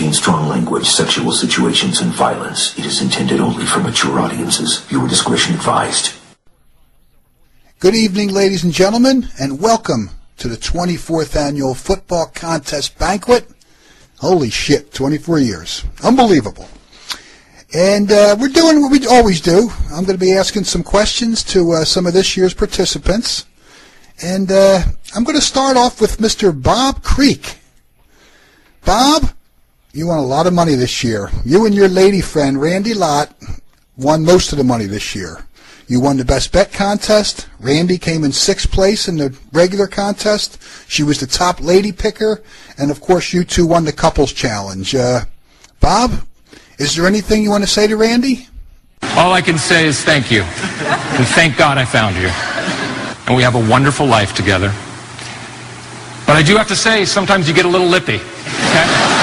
contain strong language, sexual situations, and violence. It is intended only for mature audiences. Viewer discretion advised. Good evening, ladies and gentlemen, and welcome to the 24th Annual Football Contest Banquet. Holy shit, 24 years. Unbelievable. And we're doing what we always do. I'm going to be asking some questions to some of this year's participants. And I'm going to start off with Mr. Bob Creek. Bob, you won a lot of money this year. You and your lady friend, Randy Lott, won most of the money this year. You won the Best Bet contest. Randy came in 6th place in the regular contest. She was the top lady picker. And, of course, you two won the couples challenge. Bob, is there anything you want to say to Randy? All I can say is thank you. And thank God I found you. And we have a wonderful life together. But I do have to say, sometimes you get a little lippy. Okay?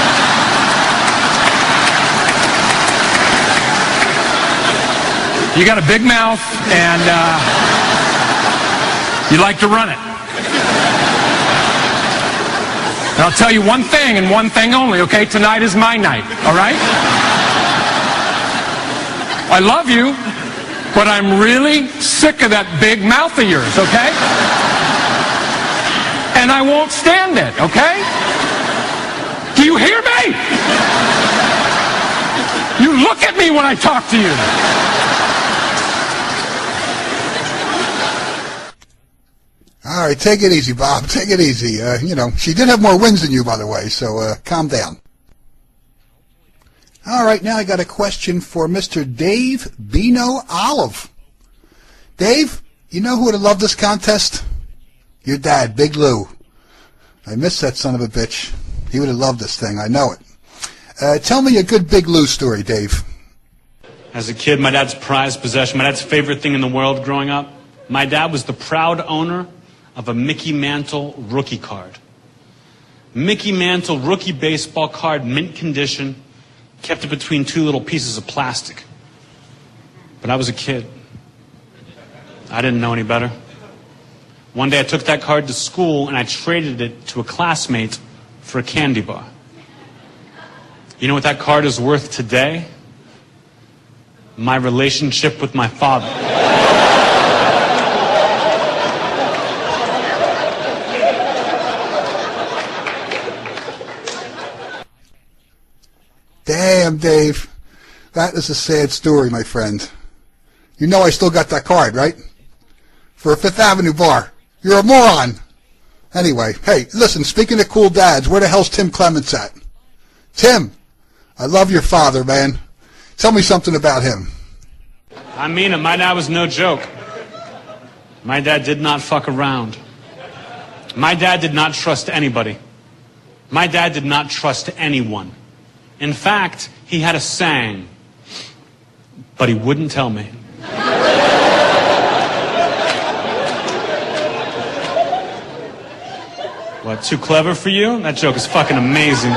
You got a big mouth, and you like to run it. And I'll tell you one thing, and one thing only, okay? Tonight is my night, all right? I love you, but I'm really sick of that big mouth of yours, okay? And I won't stand it, okay? Do you hear me? You look at me when I talk to you. All right, take it easy, Bob. Take it easy. She did have more wins than you, by the way, so calm down. All right, now I got a question for Mr. Dave Bino Olive. Dave, you know who would have loved this contest? Your dad, Big Lou. I miss that son of a bitch. He would have loved this thing, I know it. Tell me a good Big Lou story, Dave. As a kid, my dad's prized possession, my dad's favorite thing in the world growing up, my dad was the proud owner of a Mickey Mantle rookie card. Mickey Mantle rookie baseball card, mint condition, kept it between two little pieces of plastic. But I was a kid. I didn't know any better. One day I took that card to school and I traded it to a classmate for a candy bar. You know what that card is worth today? My relationship with my father. Damn, Dave. That is a sad story, my friend. You know I still got that card, right? For a Fifth Avenue bar. You're a moron. Anyway, hey, listen, speaking of cool dads, where the hell's Tim Clements at? Tim, I love your father, man. Tell me something about him. I mean it. My dad was no joke. My dad did not fuck around. My dad did not trust anybody. My dad did not trust anyone. In fact, he had a saying, but he wouldn't tell me. What, too clever for you? That joke is fucking amazing.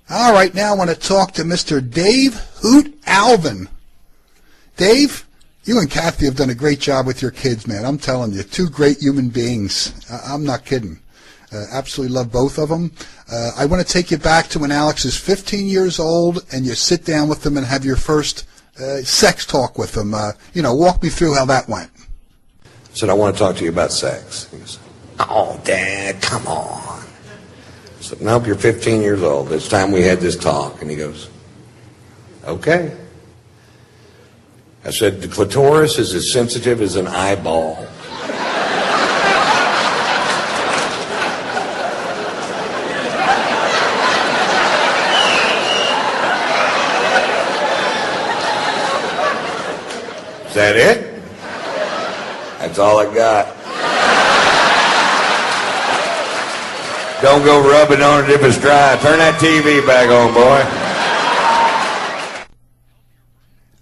All right, now I want to talk to Mr. Dave Hoot Alvin. Dave, you and Kathy have done a great job with your kids, man. I'm telling you, two great human beings. I'm not kidding. Absolutely love both of them. I want to take you back to when Alex is 15 years old and you sit down with them and have your first sex talk with them. Walk me through how that went. I said, I want to talk to you about sex. He goes, oh, Dad, come on. I said, nope, you're 15 years old. It's time we had this talk. And he goes, okay. I said, the clitoris is as sensitive as an eyeball. Is that it? That's all I got. Don't go rubbing on it if it's dry. Turn that TV back on, boy.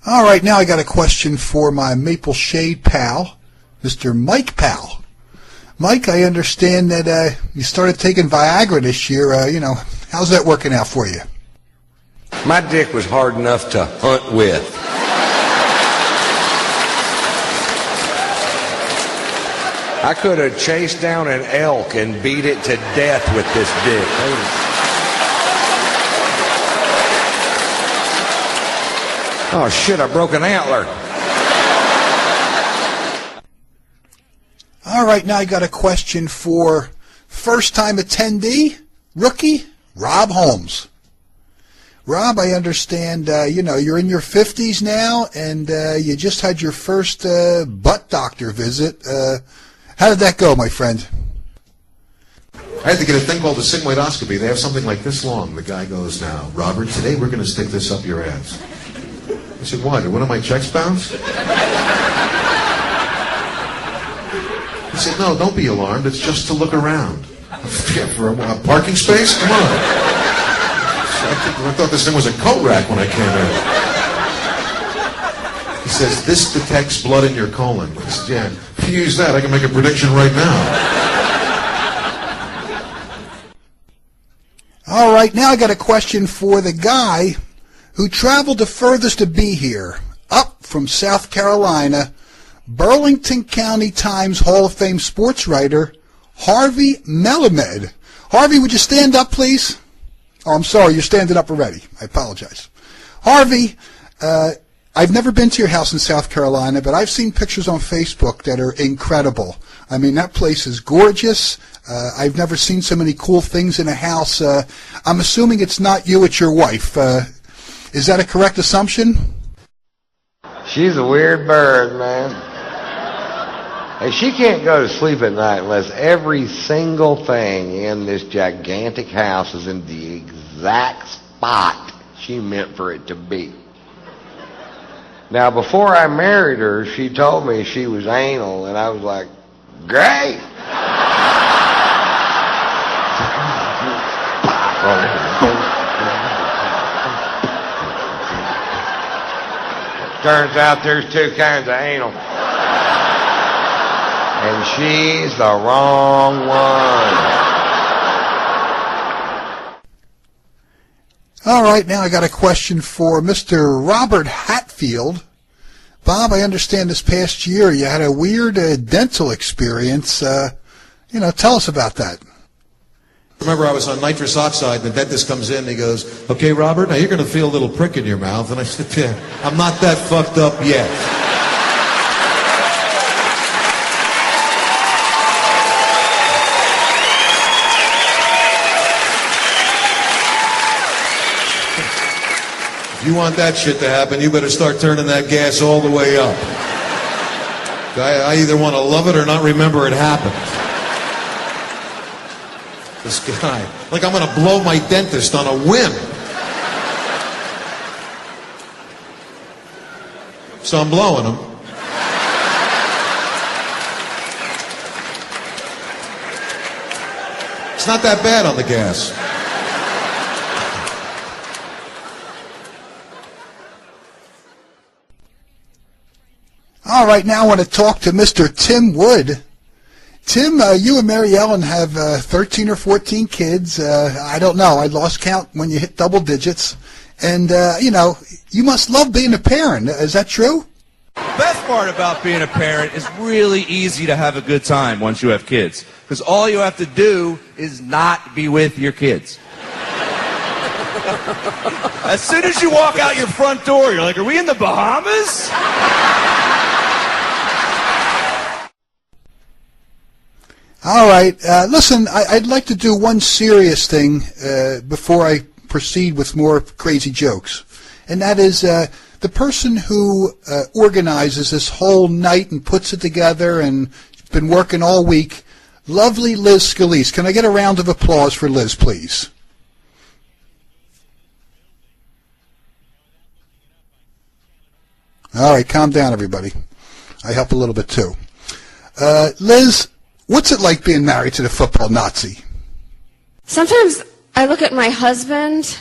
All right, now I got a question for my Maple Shade pal, Mr. Mike Powell. Mike, I understand that you started taking Viagra this year. How's that working out for you? My dick was hard enough to hunt with. I could have chased down an elk and beat it to death with this dick. Oh, shit, I broke an antler. All right, now I got a question for first-time attendee, rookie, Rob Holmes. Rob, I understand, you're in your 50s now, and you just had your first butt doctor visit. How did that go, my friend? I had to get a thing called a sigmoidoscopy. They have something like this long. The guy goes, now, Robert, today we're going to stick this up your ass. I said, why? Did one of my checks bounce? He said, no, don't be alarmed. It's just to look around. For a parking space? Come on. I thought this thing was a coat rack when I came in. He says, this detects blood in your colon. I said, yeah, if you use that, I can make a prediction right now. All right, now I got a question for the guy who traveled the furthest to be here, up from South Carolina, Burlington County Times Hall of Fame sports writer, Harvey Melamed. Harvey, would you stand up, please? Oh, I'm sorry, you're standing up already. I apologize. Harvey, I've never been to your house in South Carolina, but I've seen pictures on Facebook that are incredible. I mean, that place is gorgeous. I've never seen so many cool things in a house. I'm assuming it's not you, it's your wife. Is that a correct assumption? She's a weird bird, man. And she can't go to sleep at night unless every single thing in this gigantic house is in the exact spot she meant for it to be. Now, before I married her, she told me she was anal, and I was like, great! Turns out there's two kinds of anal. And she's the wrong one. All right, now I got a question for Mr. Robert Hatfield. Bob, I understand this past year you had a weird dental experience. Tell us about that. Remember, I was on nitrous oxide, and the dentist comes in and he goes, okay, Robert, now you're going to feel a little prick in your mouth. And I said, yeah, I'm not that fucked up yet. If you want that shit to happen, you better start turning that gas all the way up. I either want to love it or not remember it happened. This guy, like I'm going to blow my dentist on a whim. So I'm blowing him. It's not that bad on the gas. All right, now I want to talk to Mr. Tim Wood. Tim, you and Mary Ellen have 13 or 14 kids. I don't know. I lost count when you hit double digits. And, you must love being a parent. Is that true? Best part about being a parent is really easy to have a good time once you have kids. Because all you have to do is not be with your kids. As soon as you walk out your front door, you're like, are we in the Bahamas? All right. Listen, I'd like to do one serious thing before I proceed with more crazy jokes. And that is the person who organizes this whole night and puts it together and been working all week, lovely Liz Scalise. Can I get a round of applause for Liz, please? All right, calm down, everybody. I help a little bit, too. Liz, what's it like being married to the football Nazi? Sometimes I look at my husband,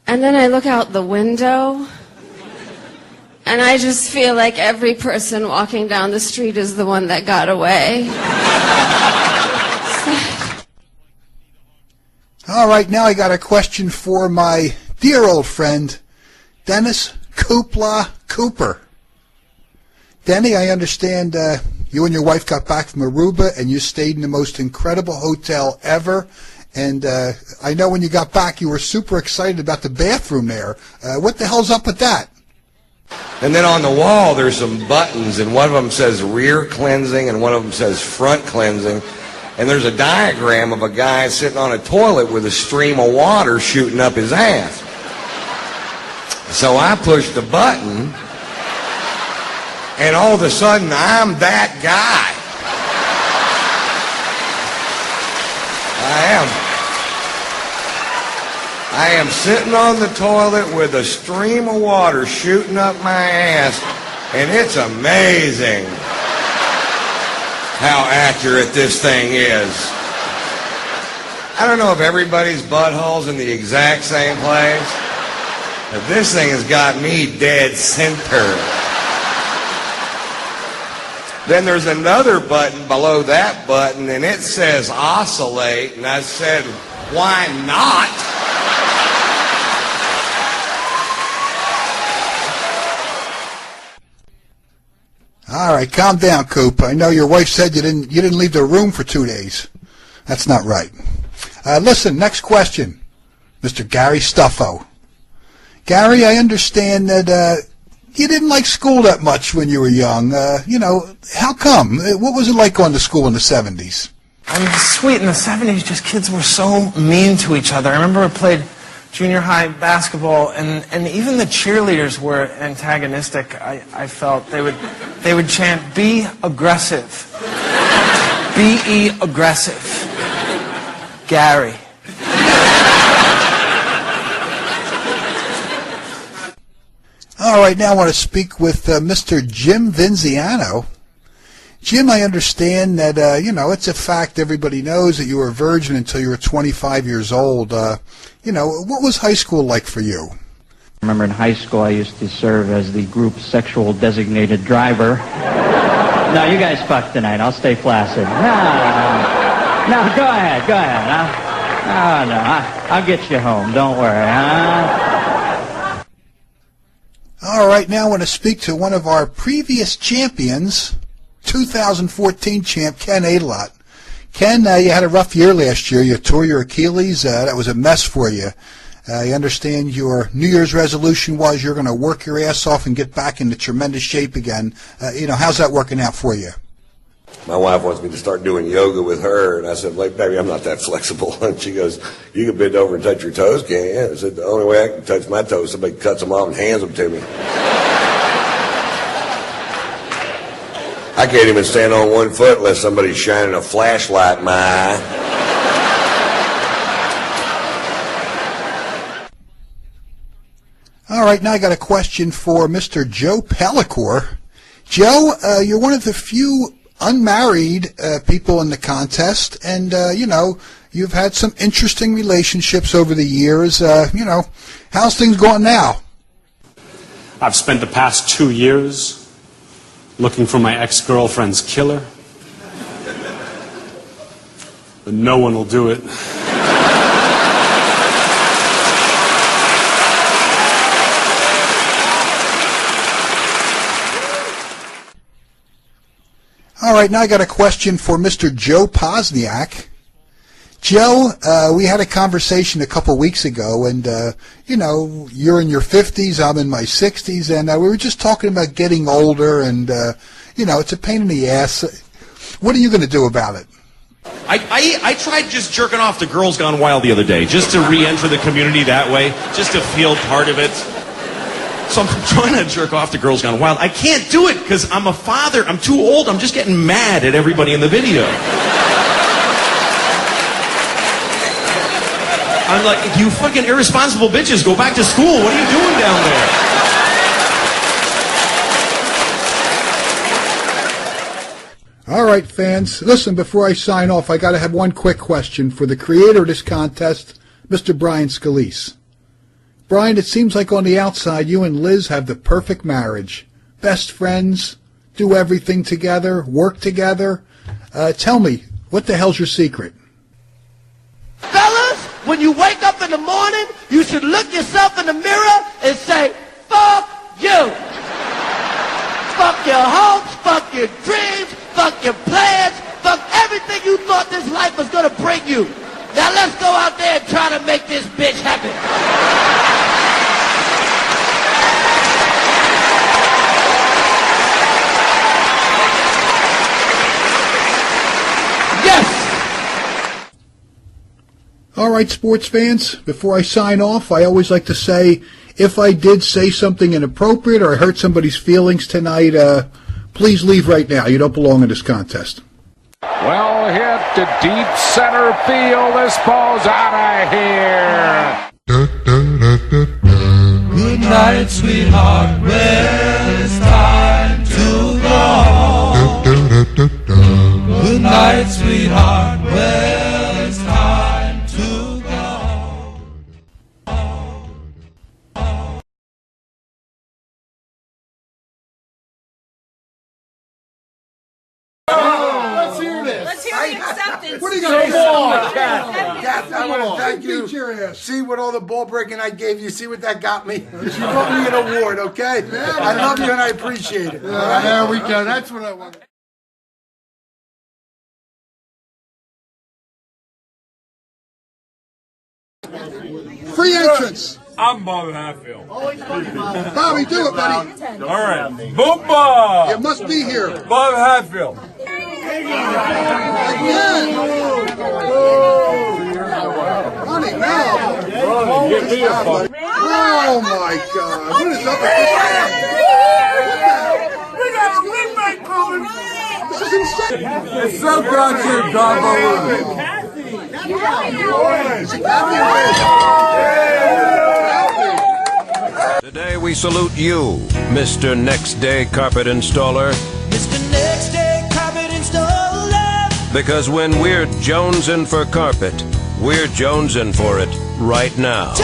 and then I look out the window, and I just feel like every person walking down the street is the one that got away. All right, now I got a question for my dear old friend, Dennis Koopla Cooper. Denny, I understand You and your wife got back from Aruba, and you stayed in the most incredible hotel ever. And I know when you got back, you were super excited about the bathroom there. What the hell's up with that? And then on the wall, there's some buttons, and one of them says rear cleansing, and one of them says front cleansing. And there's a diagram of a guy sitting on a toilet with a stream of water shooting up his ass. So I pushed the button, and all of a sudden, I'm that guy. I am sitting on the toilet with a stream of water shooting up my ass, and it's amazing how accurate this thing is. I don't know if everybody's butthole's in the exact same place, but this thing has got me dead center. Then there's another button below that button, and it says oscillate, and I said, why not? All right, calm down, Coop. I know your wife said you didn't leave the room for 2 days. That's not right. Listen, next question, Mr. Gary Stuffo. Gary, I understand that you didn't like school that much when you were young. How come? What was it like going to school in the 70s? I mean, sweet, in the 70s, just kids were so mean to each other. I remember I played junior high basketball, and even the cheerleaders were antagonistic. I felt they would chant, "Be aggressive, be aggressive, Gary." All right, now I want to speak with Mr. Jim Vinziano. Jim, I understand that, it's a fact everybody knows that you were a virgin until you were 25 years old. What was high school like for you? I remember in high school I used to serve as the group sexual designated driver. No, you guys fuck tonight. I'll stay flaccid. No, go ahead. I'll get you home. Don't worry, huh? All right, now I want to speak to one of our previous champions, 2014 champ, Ken Adelot. Ken, you had a rough year last year. You tore your Achilles. That was a mess for you. I understand your New Year's resolution was you're going to work your ass off and get back into tremendous shape again. How's that working out for you? My wife wants me to start doing yoga with her, and I said, "Like, baby, I'm not that flexible." And she goes, "You can bend over and touch your toes, can't you?" I said, "The only way I can touch my toes, somebody cuts them off and hands them to me." I can't even stand on one foot unless somebody's shining a flashlight in my eye. All right, now I got a question for Mr. Joe Pellicore. Joe, you're one of the few unmarried people in the contest, and, you've had some interesting relationships over the years. How's things going now? I've spent the past 2 years looking for my ex-girlfriend's killer, but no one will do it. All right, now I got a question for Mr. Joe Posniak. Joe, we had a conversation a couple weeks ago, and, you're in your 50s, I'm in my 60s, and we were just talking about getting older, and, it's a pain in the ass. What are you going to do about it? I tried just jerking off to Girls Gone Wild the other day, just to re-enter the community that way, just to feel part of it. So I'm trying to jerk off to Girls Gone Wild. I can't do it because I'm a father. I'm too old. I'm just getting mad at everybody in the video. I'm like, you fucking irresponsible bitches, go back to school. What are you doing down there? All right, fans. Listen, before I sign off, I got to have one quick question for the creator of this contest, Mr. Brian Scalise. Brian, it seems like on the outside, you and Liz have the perfect marriage. Best friends, do everything together, work together. Tell me, what the hell's your secret? Fellas, when you wake up in the morning, you should look yourself in the mirror and say, fuck you. Fuck your hopes, fuck your dreams, fuck fuck your plans, fuck everything you thought this life was gonna bring you. Now let's go out there and try to make this bitch happen. Yes! All right, sports fans, before I sign off, I always like to say, if I did say something inappropriate or I hurt somebody's feelings tonight, please leave right now. You don't belong in this contest. Well hit to deep center field. This ball's out of here. Good night, sweetheart. Well, it's time to go. Good night, sweetheart. Well, it's time to go. Let's hear this. Let's hear the acceptance. What are you going to say? Cat, I want to thank you. See what all the ball breaking I gave you. See what that got me? You got me an award, okay? I love you and I appreciate it. There we go. That's what I want. Free entrance. I'm Bob Hatfield. Bobby, do it, buddy. All right. Boomba! You must be here. Bob Hatfield. Again. Ronnie, now. Oh, my God. What is up with this? We got a remake coming. This is insane. It's so country, Gobbo. Today we salute you, Mr. Next Day Carpet Installer. Mr. Next Day Carpet Installer. Because when we're jonesing for carpet, we're jonesing for it right now.